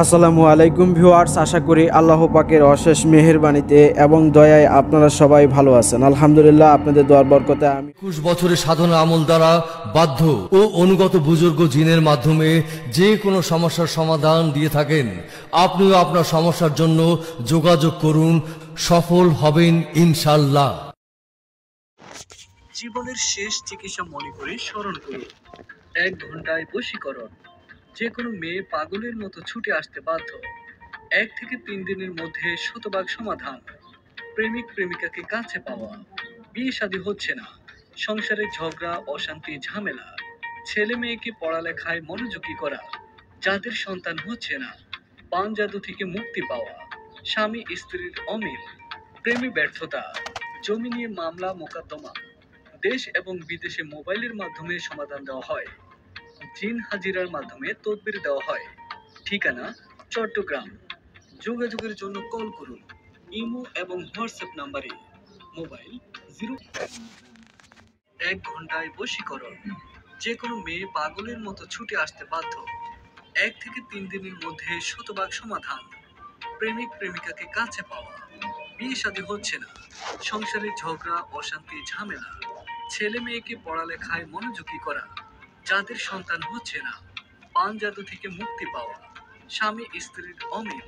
আসসালামু আলাইকুম ভিউয়ার্স, আশা করি আল্লাহ পাকের অশেষ মেহেরবানিতে এবং দয়ায় আপনারা সবাই ভালো আছেন। আলহামদুলিল্লাহ, আপনাদের দোয়ার বরকতে আমি 21 বছরের সাধনা আমল দ্বারা বাধ্য ও অনুগত বুজুর্গ জিনের মাধ্যমে যে কোনো সমস্যার সমাধান দিয়ে থাকেন। আপনিও আপনার সমস্যার জন্য যোগাযোগ করুন, সফল হবেন ইনশাল্লাহ। জীবনের শেষ চিকিৎসা মনে করে স্মরণ করুন 1 ঘন্টায় বশীকরণ। যে কোনো মেয়ে পাগলের মতো ছুটে আসতে বাধ্য। 1 থেকে 3 দিনের মধ্যে শতভাগ সমাধান। প্রেমিক প্রেমিকাকে কাছে পাওয়া। বিয়ে শাদী হচ্ছে না, সংসারে ঝগড়া, অশান্তি, ঝামেলা। ছেলে মেয়েকে পড়ালেখায় মনোযোগী করা। যাদের সন্তান হচ্ছে না, পান জাদু থেকে মুক্তি পাওয়া। স্বামী স্ত্রীর অমিল, প্রেমে ব্যর্থতা, জমি নিয়ে মামলা মোকদ্দমা। দেশ এবং বিদেশে মোবাইলের মাধ্যমে সমাধান দেওয়া হয়। জিন হাজিরার মাধ্যমে তদবির দেওয়া হয়। ঠিকানা চট্টগ্রাম। যোগাযোগের জন্য কল করুন ইমো এবং হোয়াটসঅ্যাপ নাম্বারে। মোবাইল 1 ঘন্টায় বশীকরণ। যে কোনো মেয়ে পাগলের মতো ছুটে আসতে বাধ্য। 1 থেকে 3 দিনের মধ্যে শতভাগ সমাধান। প্রেমিক প্রেমিকাকে কাছে পাওয়া। বিয়ে শাদী হচ্ছে না, সংসারে ঝগড়া, অশান্তি, ঝামেলা। ছেলে মেয়েকে পড়ালেখায় মনোযোগী করা। যাদের সন্তান হচ্ছে না, পান জাদু থেকে মুক্তি পাওয়া। স্বামী স্ত্রীর অমিল।